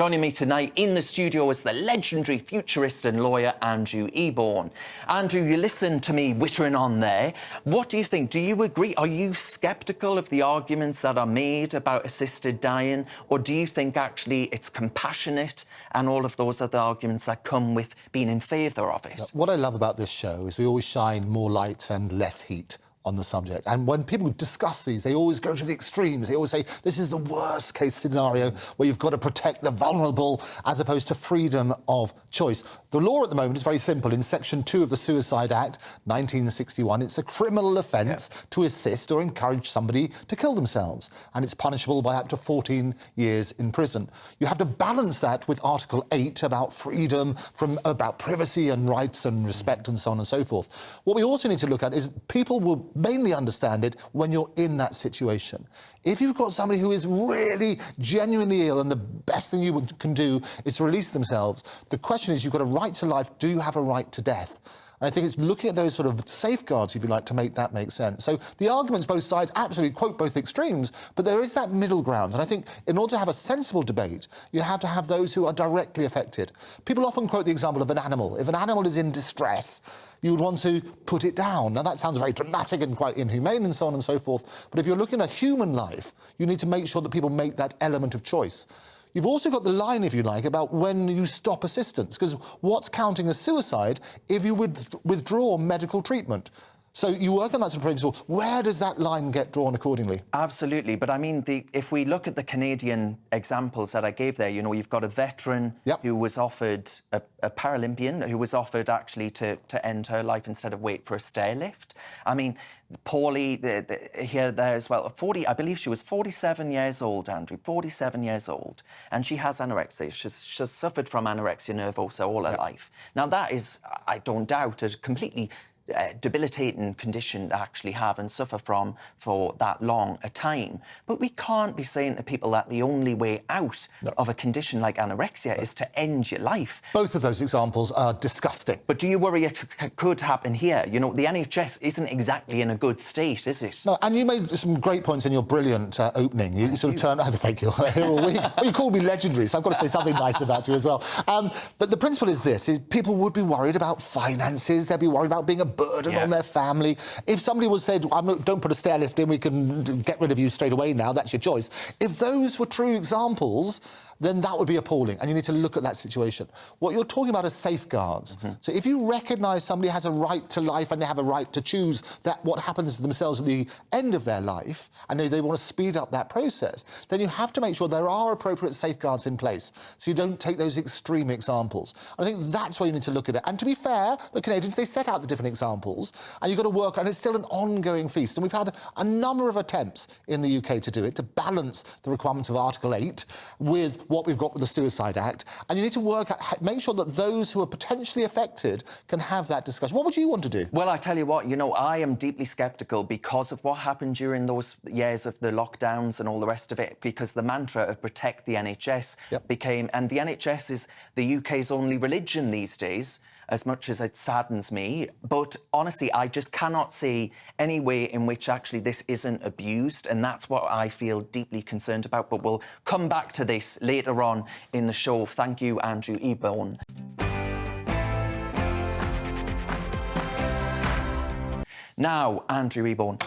Joining me tonight in the studio is the legendary futurist and lawyer Andrew Eborn. Andrew, you listened to me wittering on there. What do you think? Do you agree? Are you sceptical of the arguments that are made about assisted dying, or do you think actually it's compassionate and all of those other arguments that come with being in favour of it? What I love about this show is we always shine more light and less heat on the subject. And when people discuss these, they always go to the extremes. They always say, this is the worst case scenario where you've got to protect the vulnerable as opposed to freedom of choice. The law at the moment is very simple. In Section 2 of the Suicide Act, 1961, it's a criminal offence to assist or encourage somebody to kill themselves. And it's punishable by up to 14 years in prison. You have to balance that with Article 8 about freedom, about privacy and rights and respect and so on and so forth. What we also need to look at is people will mainly understand it when you're in that situation. If you've got somebody who is really genuinely ill and the best thing you can do is to release themselves, the question is, you've got a right to life, do you have a right to death? And I think it's looking at those sort of safeguards, if you like, to make that make sense. So the arguments, both sides, absolutely quote both extremes, but there is that middle ground. And I think in order to have a sensible debate, you have to have those who are directly affected. People often quote the example of an animal. If an animal is in distress, you would want to put it down. Now, that sounds very dramatic and quite inhumane and so on and so forth, but if you're looking at human life, you need to make sure that people make that element of choice. You've also got the line, if you like, about when you stop assistance, because what's counting as suicide if you withdraw medical treatment? So you work on that sort of principle. Where does that line get drawn accordingly? Absolutely. But I mean, if we look at the Canadian examples that I gave there, you know, you've got a veteran who was offered, a Paralympian, who was offered actually to end her life instead of wait for a stair lift. I mean, Paulie, here, there as well, I believe she was 47 years old, Andrew, 47 years old, and she has anorexia. She's suffered from anorexia nervosa all her life. Now, that is, I don't doubt, a completely debilitating condition to actually have and suffer from for that long a time. But we can't be saying to people that the only way out of a condition like anorexia is to end your life. Both of those examples are disgusting. But do you worry it could happen here? You know, the NHS isn't exactly in a good state, is it? No, and you made some great points in your brilliant opening. You sort of turned... Thank you. Here all week. Well, you called me legendary, so I've got to say something nice about you as well. But the principle is this, is people would be worried about finances, they'd be worried about being a burden on their family. If somebody was said, don't put a stair lift in, we can get rid of you straight away now, that's your choice. If those were true examples, then that would be appalling, and you need to look at that situation. What you're talking about is safeguards. So if you recognise somebody has a right to life and they have a right to choose what happens to themselves at the end of their life, and they want to speed up that process, then you have to make sure there are appropriate safeguards in place, so you don't take those extreme examples. I think that's where you need to look at it. And to be fair, the Canadians, they set out the different examples, and you've got to work, and it's still an ongoing feast. And we've had a number of attempts in the UK to do it, to balance the requirements of Article 8 with what we've got with the Suicide Act, and you need to make sure that those who are potentially affected can have that discussion. What would you want to do? Well, I tell you what, you know, I am deeply sceptical because of what happened during those years of the lockdowns and all the rest of it, because the mantra of protect the NHS became, and the NHS is the UK's only religion these days, as much as it saddens me. But honestly, I just cannot see any way in which actually this isn't abused, and that's what I feel deeply concerned about. But we'll come back to this later on in the show. Thank you, Andrew Eborn. Now, Andrew Eborn,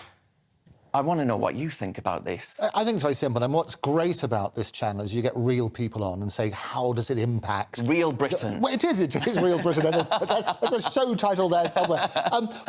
I want to know what you think about this. I think it's very simple, and what's great about this channel is you get real people on and say, how does it impact... Real Britain. Well, it is Real Britain. There's a show title there somewhere.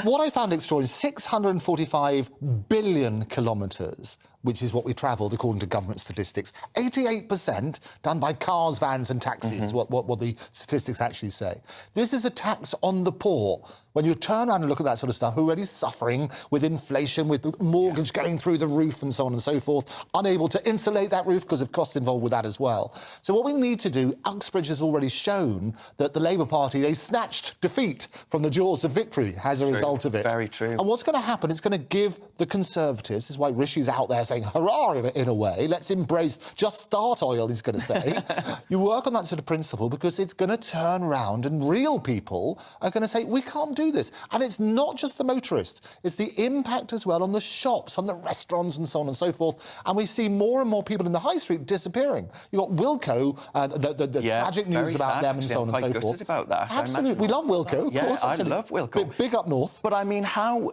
What I found extraordinary, 645 billion kilometres, which is what we travelled, according to government statistics. 88% done by cars, vans and taxis, is what the statistics actually say. This is a tax on the poor. When you turn around and look at that sort of stuff, who are already suffering with inflation, with mortgage going through the roof and so on and so forth, unable to insulate that roof because of costs involved with that as well. So what we need to do, Uxbridge has already shown that the Labour Party, they snatched defeat from the jaws of victory as a result of it. Very true. And what's going to happen, it's going to give the Conservatives, this is why Rishi's out there saying, hurrah, in a way, let's embrace, just start oil, he's going to say. You work on that sort of principle because it's going to turn round and real people are going to say, we can't do do this. And it's not just the motorists, it's the impact as well on the shops, on the restaurants and so on and so forth. And we see more and more people in the high street disappearing. You've got Wilko, the tragic news about them and so on and so forth. About that. Absolutely, we love Wilko, of course. I love Wilko. Big up north. But I mean, how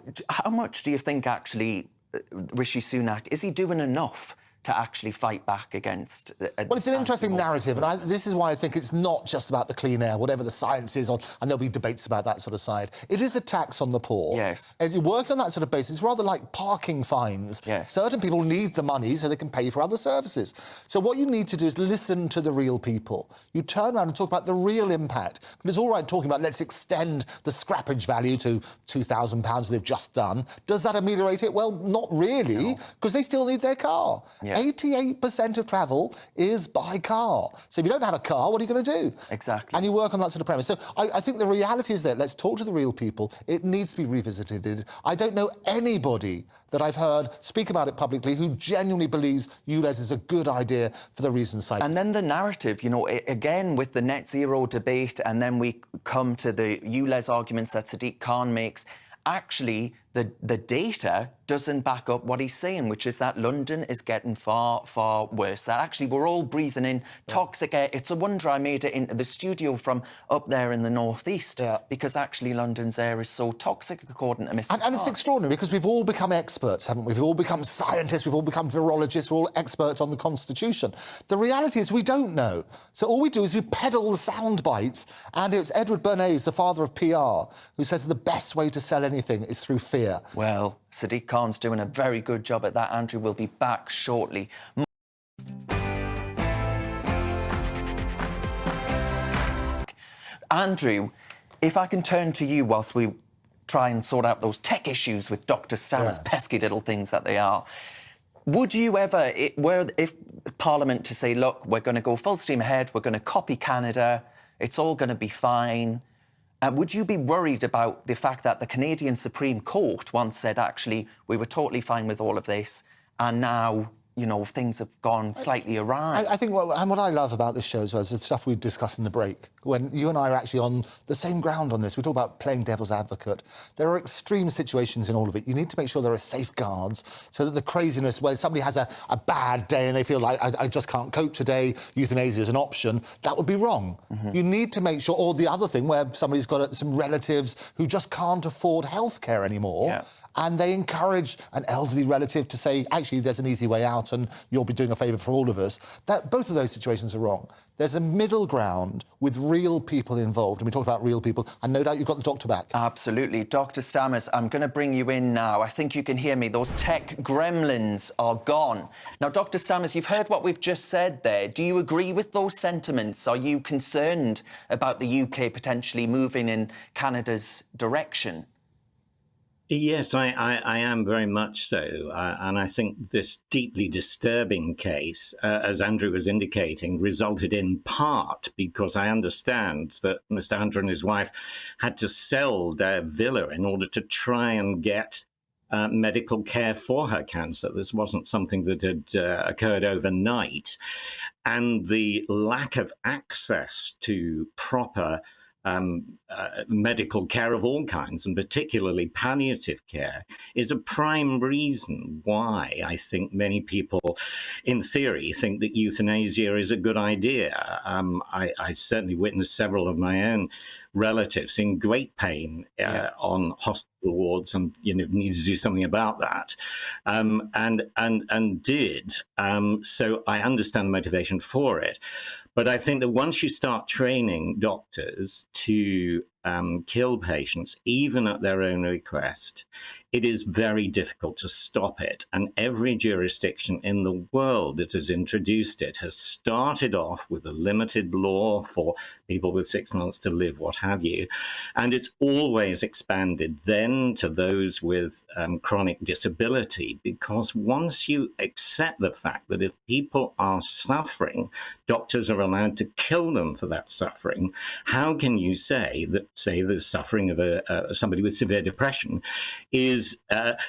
much do you think actually Rishi Sunak, is he doing enough to actually fight back against... Well, it's an interesting narrative, and this is why I think it's not just about the clean air, whatever the science is on, and there'll be debates about that sort of side. It is a tax on the poor. Yes. And you work on that sort of basis, rather like parking fines. Yes. Certain people need the money so they can pay for other services. So what you need to do is listen to the real people. You turn around and talk about the real impact. It's all right talking about let's extend the scrappage value to £2,000 they've just done. Does that ameliorate it? Well, not really, because they still need their car. Yeah. 88% of travel is by car. So if you don't have a car, what are you going to do? Exactly. And you work on that sort of premise. So I think the reality is that let's talk to the real people. It needs to be revisited. I don't know anybody that I've heard speak about it publicly who genuinely believes ULEZ is a good idea for the reasons cited. And then the narrative, you know, again, with the net zero debate, and then we come to the ULEZ arguments that Sadiq Khan makes, actually, the data doesn't back up what he's saying, which is that London is getting far, far worse. That actually we're all breathing in toxic air. It's a wonder I made it into the studio from up there in the northeast, because actually London's air is so toxic, according to Mr. And it's extraordinary, because we've all become experts, haven't we? We've all become scientists, we've all become virologists, we're all experts on the Constitution. The reality is we don't know. So all we do is we peddle sound bites, and it's Edward Bernays, the father of PR, who says the best way to sell anything is through fear. Well, Sadiq Khan's doing a very good job at that. Andrew will be back shortly. Andrew, if I can turn to you whilst we try and sort out those tech issues with Dr. Stammer's pesky little things that they are, would you ever, if Parliament to say, look, we're going to go full steam ahead, we're going to copy Canada, it's all going to be fine, would you be worried about the fact that the Canadian Supreme Court once said, actually, we were totally fine with all of this, and now, you know, things have gone slightly awry? I think what I love about this show as well is the stuff we discussed in the break. When you and I are actually on the same ground on this, we talk about playing devil's advocate. There are extreme situations in all of it. You need to make sure there are safeguards so that the craziness, where somebody has a bad day and they feel like, I just can't cope today, euthanasia is an option, that would be wrong. You need to make sure, or the other thing, where somebody's got some relatives who just can't afford healthcare anymore, and they encourage an elderly relative to say, actually, there's an easy way out and you'll be doing a favour for all of us. Both of those situations are wrong. There's a middle ground with real people involved, and we talk about real people, and no doubt you've got the doctor back. Absolutely. Dr. Stammers, I'm going to bring you in now. I think you can hear me. Those tech gremlins are gone. Now, Dr. Stammers, you've heard what we've just said there. Do you agree with those sentiments? Are you concerned about the UK potentially moving in Canada's direction? Yes, I am very much so. And I think this deeply disturbing case, as Andrew was indicating, resulted in part because I understand that Mr. Andrew and his wife had to sell their villa in order to try and get medical care for her cancer. This wasn't something that had occurred overnight. And the lack of access to proper medical care of all kinds, and particularly palliative care, is a prime reason why I think many people, in theory, think that euthanasia is a good idea. I certainly witnessed several of my own relatives in great pain on hospital wards, and needed to do something about that, and did. So I understand the motivation for it. But I think that once you start training doctors to kill patients, even at their own request, it is very difficult to stop it. And every jurisdiction in the world that has introduced it has started off with a limited law for people with 6 months to live, what have you. And it's always expanded then to those with chronic disability, because once you accept the fact that if people are suffering, doctors are allowed to kill them for that suffering, how can you say that, say, the suffering of somebody with severe depression is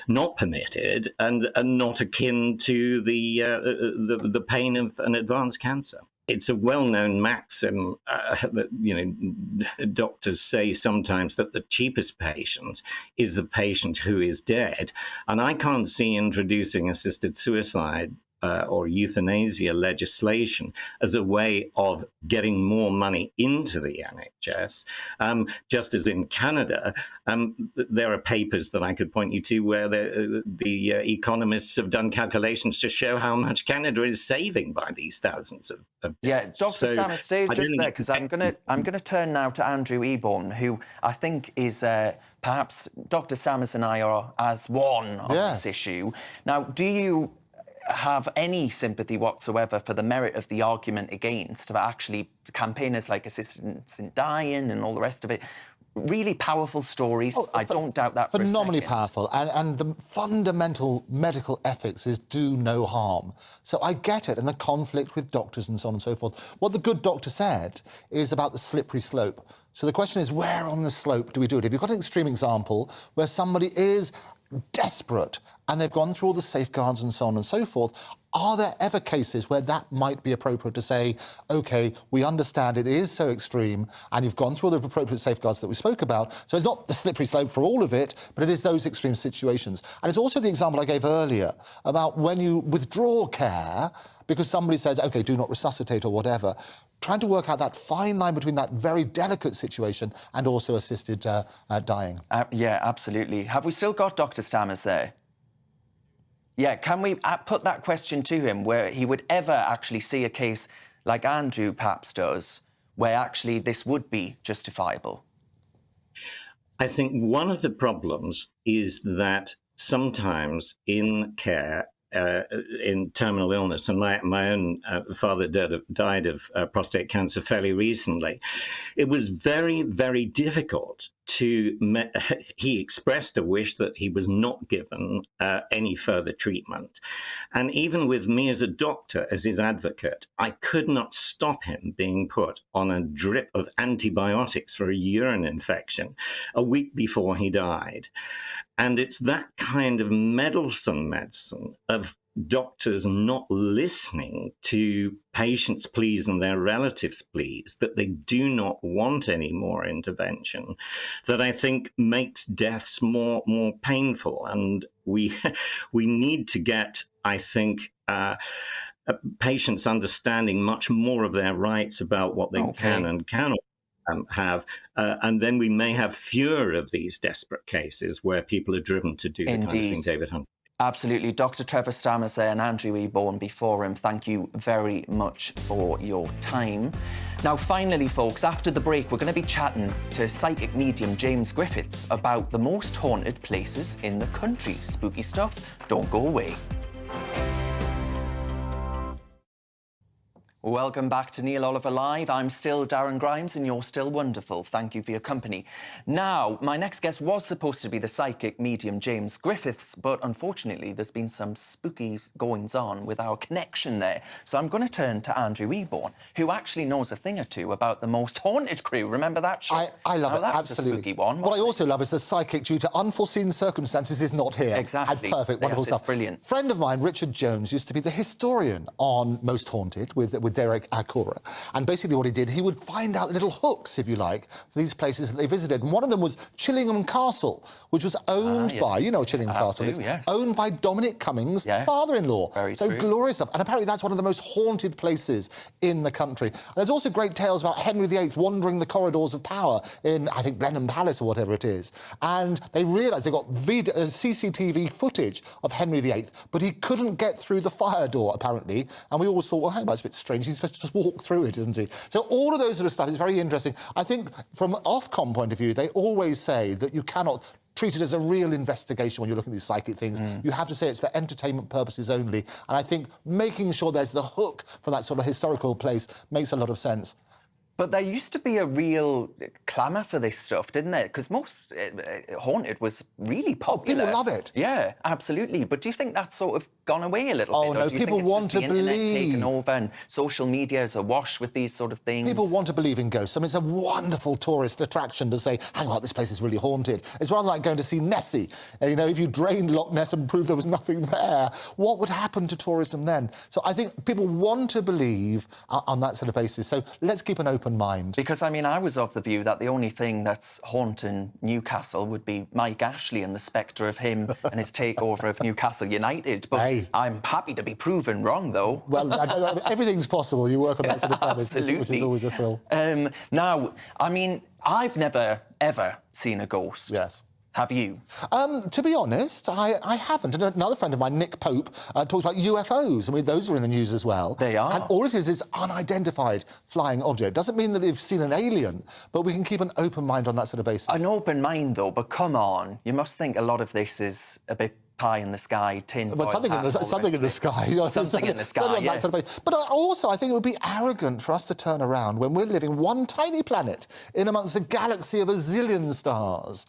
not permitted and not akin to the pain of an advanced cancer? it's a well-known maxim that, you know, doctors say sometimes that the cheapest patient is the patient who is dead. And I can't see introducing assisted suicide or euthanasia legislation as a way of getting more money into the NHS. Just as in Canada, there are papers that I could point you to where the economists have done calculations to show how much Canada is saving by these thousands of deaths. Yeah, Dr. Stammers, stay just there, because I'm gonna turn now to Andrew Eborn, who I think is perhaps Dr. Stammers and I are as one on this issue. Now, do you have any sympathy whatsoever for the merit of the argument against, but actually campaigners like Assistance in Dying and all the rest of it? Really powerful stories. I don't doubt that for a second. Phenomenally powerful. And the fundamental medical ethics is do no harm. So I get it, and the conflict with doctors and so on and so forth. What the good doctor said is about the slippery slope. So the question is, where on the slope do we do it? If you've got an extreme example where somebody is desperate and they've gone through all the safeguards and so on and so forth, are there ever cases where that might be appropriate to say, OK, we understand it is so extreme and you've gone through all the appropriate safeguards that we spoke about, so it's not the slippery slope for all of it, but it is those extreme situations. And it's also the example I gave earlier about when you withdraw care because somebody says, OK, do not resuscitate or whatever, trying to work out that fine line between that very delicate situation and also assisted dying. Yeah, absolutely. Have we still got Dr. Stammers there? Yeah, can we put that question to him, where he would ever actually see a case like Andrew perhaps does, where actually this would be justifiable? I think one of the problems is that sometimes in care, in terminal illness, and my own father died of prostate cancer fairly recently, it was very, very difficult to... He expressed a wish that he was not given any further treatment. And even with me as a doctor, as his advocate, I could not stop him being put on a drip of antibiotics for a urine infection a week before he died. And it's that kind of meddlesome medicine of doctors not listening to patients' pleas and their relatives' pleas, that they do not want any more intervention, that I think makes deaths more painful. And we need to get, I think, patients understanding much more of their rights about what they can and cannot have, and then we may have fewer of these desperate cases where people are driven to do the kind of thing David Hunt. Absolutely. Dr. Trevor Stammers there and Andrew Eborn before him, thank you very much for your time. Now, finally, folks, after the break, we're going to be chatting to psychic medium James Griffiths about the most haunted places in the country. Spooky stuff. Don't go away. Welcome back to Neil Oliver Live. I'm still Darren Grimes and you're still wonderful. Thank you for your company. Now, my next guest was supposed to be the psychic medium James Griffiths, but unfortunately there's been some spooky goings-on with our connection there. So I'm going to turn to Andrew Eborn, who actually knows a thing or two about the most haunted crew. Remember that show? I love it, that absolutely. Was a spooky one. What I also love is the psychic, due to unforeseen circumstances, is not here. Exactly. And perfect, wonderful stuff. It's brilliant. Friend of mine, Richard Jones, used to be the historian on Most Haunted with Derek Akura. And basically what he did, he would find out little hooks, if you like, for these places that they visited. And one of them was Chillingham Castle, which was owned by, you know what Chillingham Castle is, owned by Dominic Cummings' father-in-law. Very so true. Glorious stuff. And apparently that's one of the most haunted places in the country. And there's also great tales about Henry VIII wandering the corridors of power in, I think, Blenheim Palace or whatever it is. And they realised they got CCTV footage of Henry VIII, but he couldn't get through the fire door, apparently. And we always thought, well, hang on, that's a bit strange. He's supposed to just walk through it, isn't he? So all of those sort of stuff is very interesting. I think from an Ofcom point of view, they always say that you cannot treat it as a real investigation when you're looking at these psychic things. You have to say it's for entertainment purposes only. And I think making sure there's the hook for that sort of historical place makes a lot of sense. But there used to be a real clamour for this stuff, didn't there? Because most Haunted was really popular. Oh, people love it. Yeah, absolutely. But do you think that's sort of gone away a little bit? Oh, no, do you people think it's want just to the internet believe. taking over and social media is awash with these sort of things? People want to believe in ghosts. I mean, it's a wonderful tourist attraction to say, hang on, this place is really haunted. It's rather like going to see Nessie. You know, if you drained Loch Ness and proved there was nothing there, what would happen to tourism then? So I think people want to believe on that sort of basis. So let's keep an open mind. Because, I mean, I was of the view that the only thing that's haunting Newcastle would be Mike Ashley and the spectre of him and his takeover of Newcastle United. But hey. I'm happy to be proven wrong, though. Well, everything's possible. You work on that sort of premise, which is always a thrill. Now, I mean, I've never, ever seen a ghost. Yes. Have you? To be honest, I haven't. And another friend of mine, Nick Pope, talks about UFOs. I mean, those are in the news as well. They are. And all it is unidentified flying object. Doesn't mean that we've seen an alien, but we can keep an open mind on that sort of basis. An open mind, though, but come on. You must think a lot of this is a bit pie in the sky, tin. But something in the sky. Something in the sky, yes. Sort of but also, I think it would be arrogant for us to turn around when we're living one tiny planet in amongst a galaxy of a zillion stars.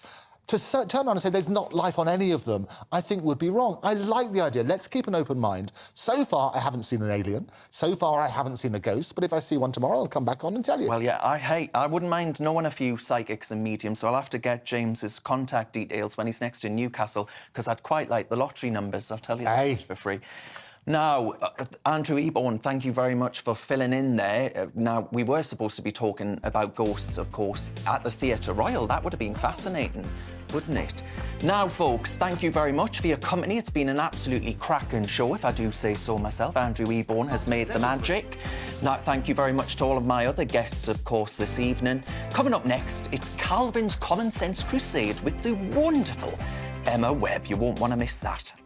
To turn around and say there's not life on any of them, I think would be wrong. I like the idea. Let's keep an open mind. So far, I haven't seen an alien. So far, I haven't seen a ghost. But if I see one tomorrow, I'll come back on and tell you. Well, yeah, I wouldn't mind knowing a few psychics and mediums, so I'll have to get James's contact details when he's next in Newcastle, because I'd quite like the lottery numbers. I'll tell you that for free. Now, Andrew Eborn, thank you very much for filling in there. Now, we were supposed to be talking about ghosts, of course, at the Theatre Royal. That would have been fascinating, wouldn't it? Now, folks, thank you very much for your company. It's been an absolutely cracking show, if I do say so myself. Andrew Eborn has made the magic. Now, thank you very much to all of my other guests, of course, this evening. Coming up next, it's Calvin's Common Sense Crusade with the wonderful Emma Webb. You won't want to miss that.